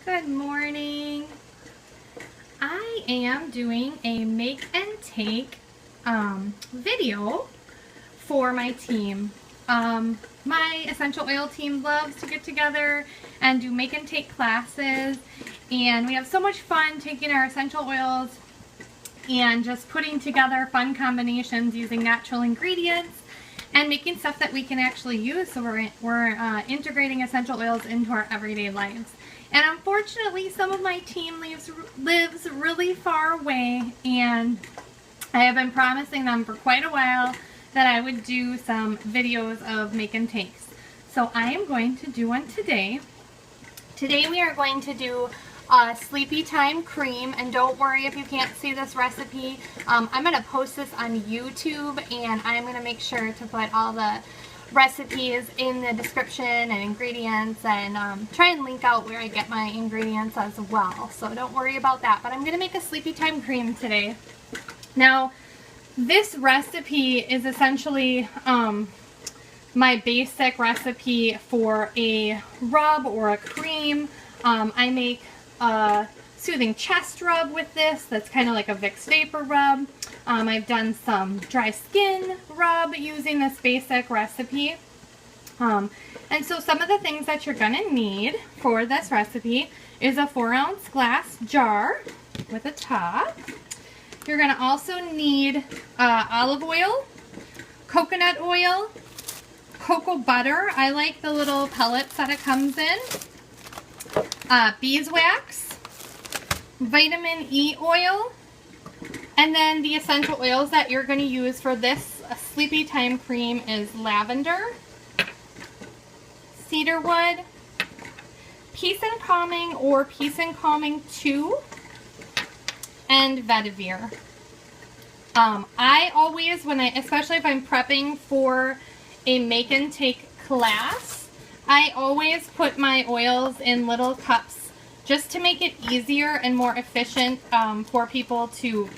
Good morning. I am doing a make and take video for my team. My essential oil team loves to get together and do make and take classes, and we have so much fun taking our essential oils and just putting together fun combinations using natural ingredients and making stuff that we can actually use. So we're integrating essential oils into our everyday lives. And unfortunately, some of my team lives really far away, and I have been promising them for quite a while that I would do some videos of make and takes. So I am going to do one today. Today we are going to do a sleepy time cream, and don't worry if you can't see this recipe. I'm going to post this on YouTube, and I'm going to make sure to put all the recipes in the description and ingredients, and try and link out where I get my ingredients as well. So don't worry about that, but I'm going to make a sleepy time cream today. Now, this recipe is essentially my basic recipe for a rub or a cream. I make a soothing chest rub with this that's kind of like a Vicks Vapor Rub. I've done some dry skin rub using this basic recipe. And so some of the things that you're going to need for this recipe is a 4-ounce glass jar with a top. You're going to also need olive oil, coconut oil, cocoa butter. I like the little pellets that it comes in. Beeswax, vitamin E oil, and then the essential oils that you're going to use for this sleepy time cream is lavender, cedarwood, peace and calming or peace and calming 2, and vetiver. I always, especially if I'm prepping for a make and take class, I always put my oils in little cups just to make it easier and more efficient for people to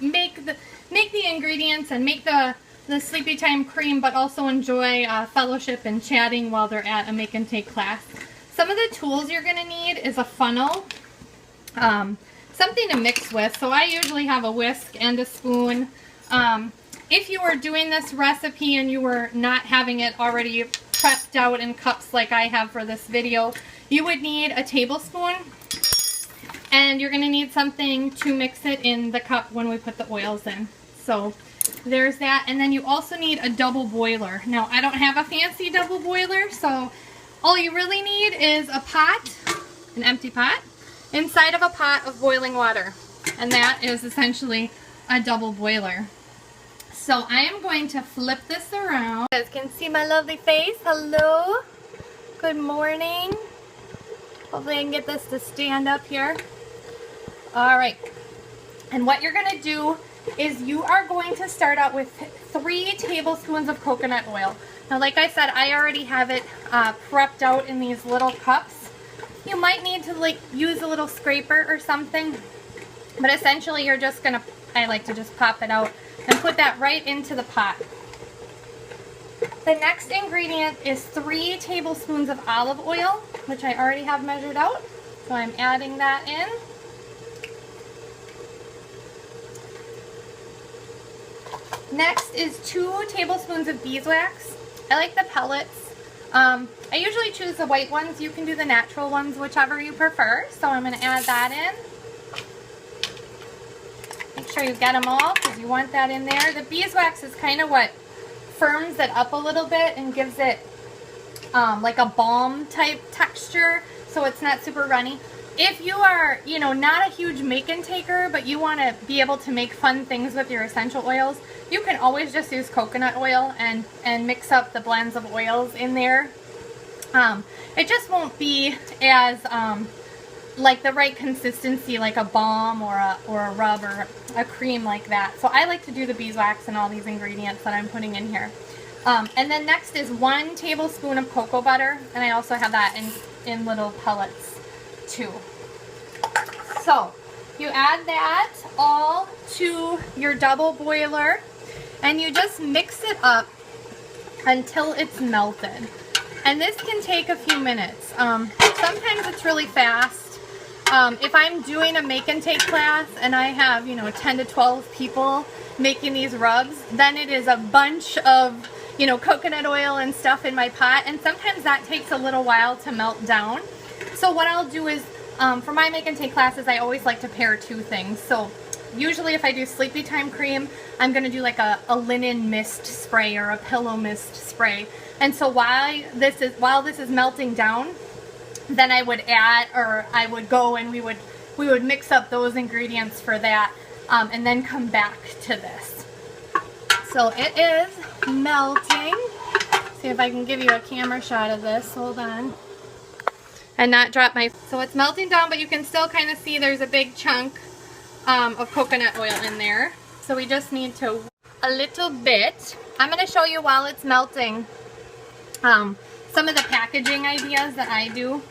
make the ingredients and make the sleepy time cream, but also enjoy fellowship and chatting while they're at a make and take class. Some of the tools you're going to need is a funnel, something to mix with. So I usually have a whisk and a spoon. If you were doing this recipe and you were not having it already prepped out in cups like I have for this video, you would need a tablespoon, and you're going to need something to mix it in the cup when we put the oils in. So there's that. And then you also need a double boiler. Now, I don't have a fancy double boiler, so all you really need is a pot, an empty pot, inside of a pot of boiling water. And that is essentially a double boiler. So I am going to flip this around. You guys can see my lovely face. Hello. Good morning. Hopefully I can get this to stand up here. All right. And what you're going to do is you are going to start out with 3 tablespoons of coconut oil. Now, like I said, I already have it prepped out in these little cups. You might need to use a little scraper or something, but essentially you're just going to, I like to just pop it out and put that right into the pot. The next ingredient is 3 tablespoons of olive oil, which I already have measured out. So I'm adding that in. Next is 2 tablespoons of beeswax. I like the pellets. I usually choose the white ones. You can do the natural ones, whichever you prefer. So I'm going to add that in. Make sure you get them all because you want that in there. The beeswax is kind of what firms it up a little bit and gives it like a balm type texture, so it's not super runny. If you are, not a huge make and taker, but you want to be able to make fun things with your essential oils, you can always just use coconut oil and mix up the blends of oils in there. It just won't be as like the right consistency, like a balm or a rub or a cream like that. So I like to do the beeswax and all these ingredients that I'm putting in here. And then next is 1 tablespoon of cocoa butter, and I also have that in little pellets too. So you add that all to your double boiler, and you just mix it up until it's melted. And this can take a few minutes. Sometimes it's really fast. If I'm doing a make and take class and I have, you know, 10 to 12 people making these rubs, then it is a bunch of, you know, coconut oil and stuff in my pot, and sometimes that takes a little while to melt down. So what I'll do is, for my make and take classes, I always like to pair two things. So usually if I do sleepy time cream, I'm going to do like a linen mist spray or a pillow mist spray. And so while this is melting down, then I would add, or I would go and we would mix up those ingredients for that, and then come back to this. So it is melting. See if I can give you a camera shot of this. Hold on. And not drop my... So it's melting down, but you can still kind of see there's a big chunk of coconut oil in there. So we just need to... a little bit. I'm going to show you while it's melting some of the packaging ideas that I do.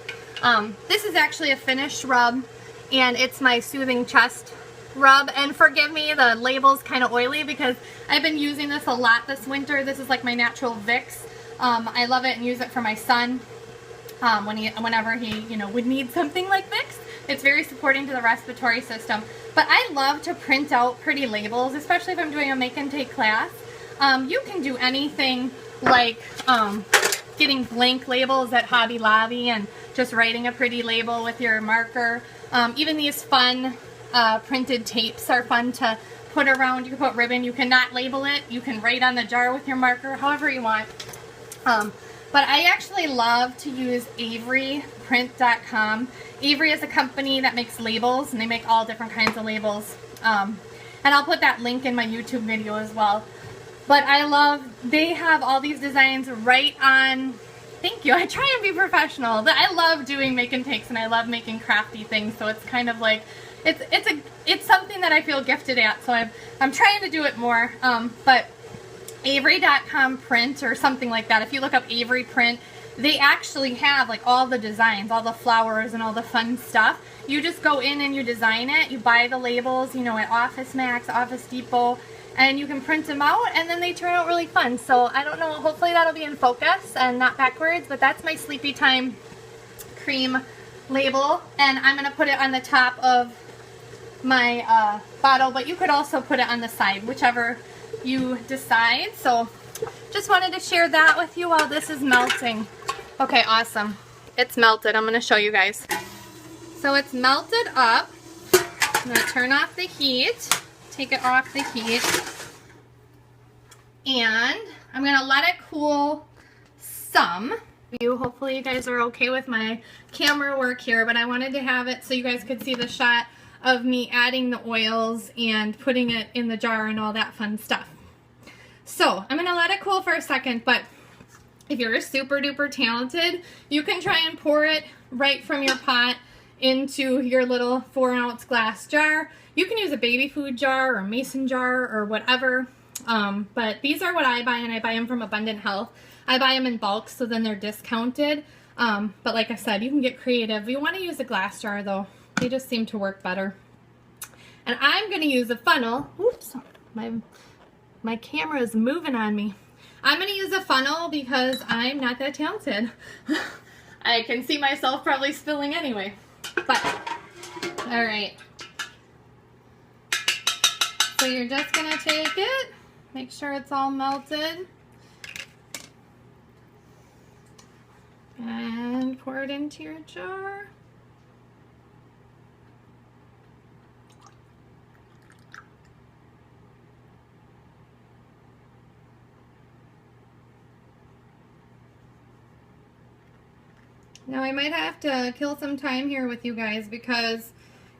This is actually a finished rub, and it's my Soothing Chest rub. And forgive me, the label's kind of oily because I've been using this a lot this winter. This is like my natural Vicks. I love it and use it for my son whenever he, you know, would need something like Vicks. It's very supporting to the respiratory system. But I love to print out pretty labels, especially if I'm doing a make and take class. You can do anything like getting blank labels at Hobby Lobby and just writing a pretty label with your marker. Even these fun printed tapes are fun to put around. You can put ribbon. You cannot label it. You can write on the jar with your marker, however you want. But I actually love to use averyprint.com. Avery is a company that makes labels, and they make all different kinds of labels. And I'll put that link in my YouTube video as well. But I love, they have all these designs right on, thank you, I try and be professional. But I love doing make and takes, and I love making crafty things, so it's kind of like, it's something that I feel gifted at, so I'm trying to do it more. But Avery.com print or something like that, if you look up Avery print, they actually have like all the designs, all the flowers and all the fun stuff. You just go in and you design it. You buy the labels, you know, at Office Max, Office Depot, and you can print them out, and then they turn out really fun. So I don't know, hopefully that'll be in focus and not backwards, but that's my Sleepy Time cream label, and I'm going to put it on the top of my bottle, but you could also put it on the side, whichever you decide. So just wanted to share that with you while this is melting. Okay, awesome. It's melted. I'm going to show you guys. So it's melted up. I'm going to turn off the heat, take it off the heat, and I'm going to let it cool some. Hopefully you guys are okay with my camera work here, but I wanted to have it so you guys could see the shot of me adding the oils and putting it in the jar and all that fun stuff. So I'm going to let it cool for a second, but if you're super duper talented, you can try and pour it right from your pot into your little 4-ounce glass jar. You can use a baby food jar or a mason jar or whatever, but these are what I buy, and I buy them from Abundant Health. I buy them in bulk, so then they're discounted, but like I said, you can get creative. You want to use a glass jar though. They just seem to work better. And I'm going to use a funnel. Oops, my camera is moving on me. I'm going to use a funnel because I'm not that talented. I can see myself probably spilling anyway. But, alright. So you're just going to take it, make sure it's all melted, and pour it into your jar. Now I might have to kill some time here with you guys because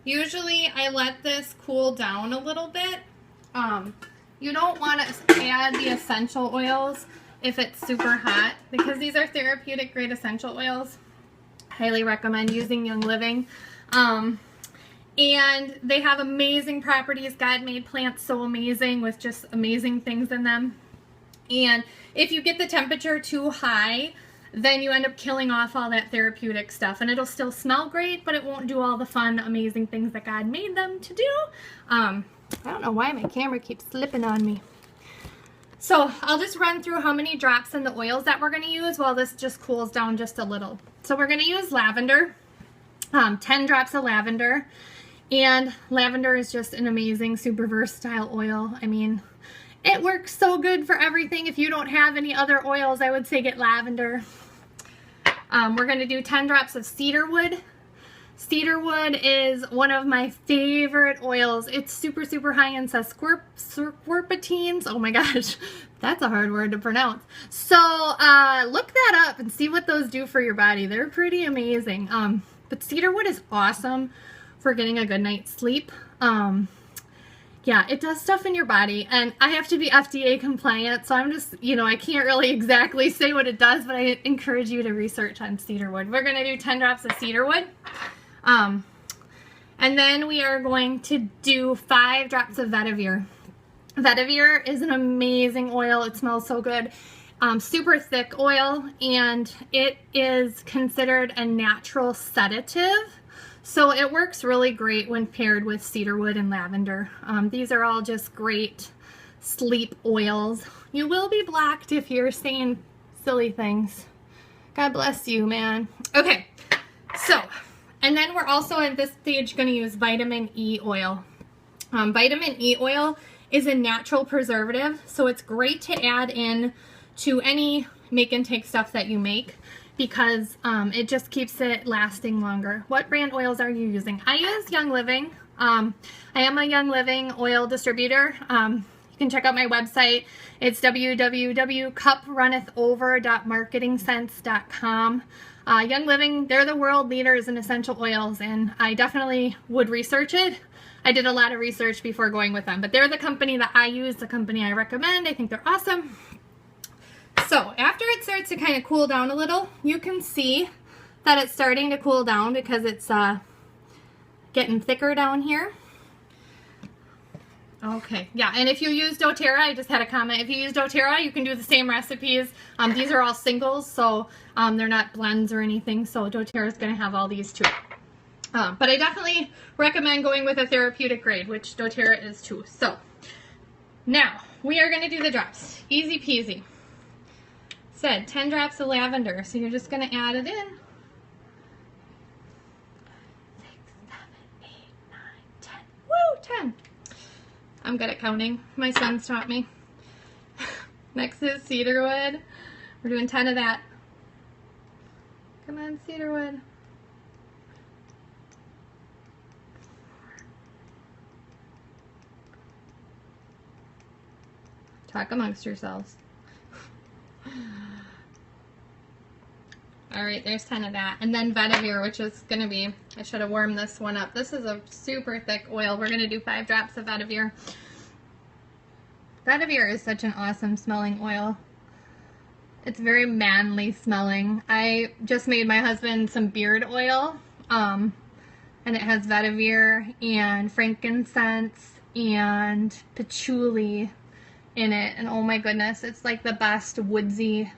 usually I let this cool down a little bit. You don't want to add the essential oils if it's super hot because these are therapeutic grade essential oils. Highly recommend using Young Living. And they have amazing properties. God made plants so amazing with just amazing things in them. And if you get the temperature too high, then you end up killing off all that therapeutic stuff, and it'll still smell great, but it won't do all the fun, amazing things that God made them to do. I don't know why my camera keeps slipping on me. So I'll just run through how many drops in the oils that we're going to use while this just cools down just a little. So we're going to use lavender, 10 drops of lavender. And lavender is just an amazing, super versatile oil. I mean, it works so good for everything. If you don't have any other oils, I would say get lavender. We're going to do 10 drops of cedarwood. Cedarwood is one of my favorite oils. It's super, super high in sesquiterpenes. Oh my gosh, that's a hard word to pronounce. So look that up and see what those do for your body. They're pretty amazing. But cedarwood is awesome for getting a good night's sleep. Yeah, it does stuff in your body, and I have to be FDA compliant, so I'm just, you know, I can't really exactly say what it does, but I encourage you to research on cedarwood. We're going to do 10 drops of cedarwood, and then we are going to do 5 drops of vetiver. Vetiver is an amazing oil. It smells so good. Super thick oil, and it is considered a natural sedative. So it works really great when paired with cedarwood and lavender. These are all just great sleep oils. You will be blocked if you're saying silly things. God bless you, man. Okay, so, and then we're also at this stage going to use vitamin E oil. Vitamin E oil is a natural preservative, so it's great to add in to any make and take stuff that you make, because it just keeps it lasting longer. What brand oils are you using? I use Young Living. I am a Young Living oil distributor. You can check out my website. It's www.cuprunnethover.marketingsense.com. Young Living, they're the world leaders in essential oils, and I definitely would research it. I did a lot of research before going with them, but they're the company that I use, the company I recommend. I think they're awesome. So after it starts to kind of cool down a little, you can see that it's starting to cool down because it's getting thicker down here. Okay, yeah, and if you use doTERRA, I just had a comment, if you use doTERRA, you can do the same recipes. These are all singles, so they're not blends or anything, so doTERRA is going to have all these too. But I definitely recommend going with a therapeutic grade, which doTERRA is too. So now we are going to do the drops. Easy peasy. Said 10 drops of lavender, so you're just going to add it in. 6, 7, 8, 9, 10. Woo, 10. I'm good at counting. My son's taught me. Next is cedarwood. We're doing 10 of that. Come on, cedarwood. Talk amongst yourselves. All right, there's 10 of that. And then vetiver, which is going to be, I should have warmed this one up. This is a super thick oil. We're going to do 5 drops of vetiver. Vetiver is such an awesome smelling oil. It's very manly smelling. I just made my husband some beard oil, and it has vetiver and frankincense and patchouli in it. And oh my goodness, it's like the best woodsy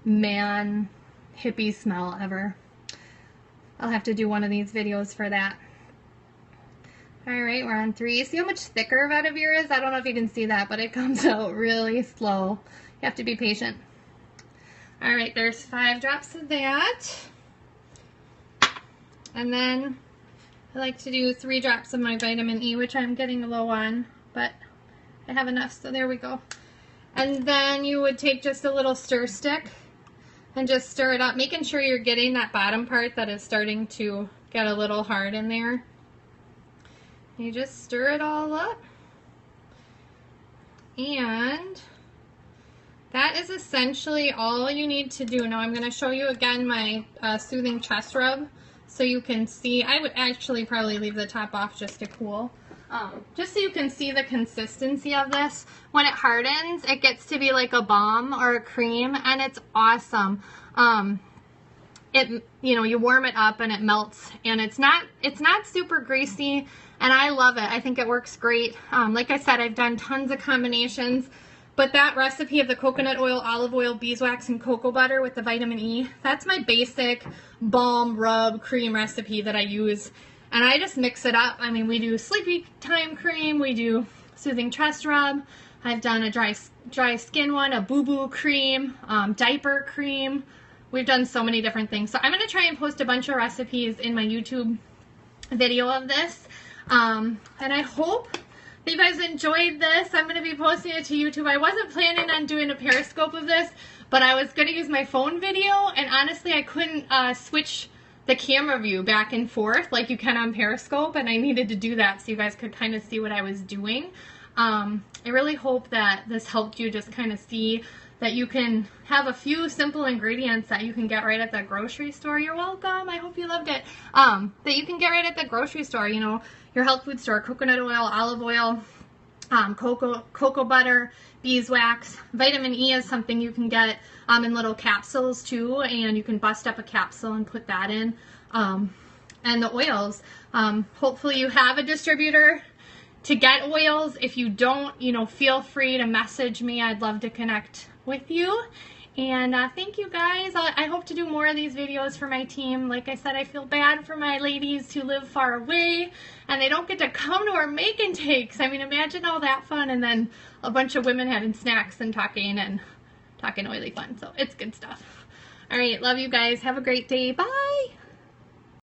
man hippie smell ever. I'll have to do one of these videos for that. Alright, we're on 3. See how much thicker vetiver is? I don't know if you can see that, but it comes out really slow. You have to be patient. Alright, there's 5 drops of that. And then I like to do 3 drops of my vitamin E, which I'm getting low on, but I have enough, so there we go. And then you would take just a little stir stick and just stir it up, making sure you're getting that bottom part that is starting to get a little hard in there. You just stir it all up. And that is essentially all you need to do. Now I'm going to show you again my soothing chest rub so you can see. I would actually probably leave the top off just to cool. Just so you can see the consistency of this. When it hardens, it gets to be like a balm or a cream, and it's awesome. You know, you warm it up and it melts, and it's not super greasy, and I love it. I think it works great. Like I said, I've done tons of combinations, but that recipe of the coconut oil, olive oil, beeswax, and cocoa butter with the vitamin E, that's my basic balm rub cream recipe that I use. And I just mix it up. I mean, we do sleepy time cream, we do soothing chest rub, I've done a dry skin one, a boo-boo cream, diaper cream. We've done so many different things. So I'm going to try and post a bunch of recipes in my YouTube video of this. And I hope that you guys enjoyed this. I'm going to be posting it to YouTube. I wasn't planning on doing a Periscope of this, but I was going to use my phone video, and honestly I couldn't switch the camera view back and forth like you can on Periscope, and I needed to do that so you guys could kind of see what I was doing. I really hope that this helped you just kind of see that you can have a few simple ingredients that you can get right at the grocery store. You're welcome. I hope you loved it. That you can get right at the grocery store, you know, your health food store, coconut oil, olive oil, cocoa butter, beeswax. Vitamin E is something you can get in little capsules too, and you can bust up a capsule and put that in. And the oils, hopefully you have a distributor to get oils. If you don't, you know, feel free to message me. I'd love to connect with you. And thank you guys. I hope to do more of these videos for my team. Like I said, I feel bad for my ladies who live far away and they don't get to come to our make and takes. I mean, imagine all that fun, and then a bunch of women having snacks and talking oily fun. So it's good stuff. All right, love you guys. Have a great day. Bye.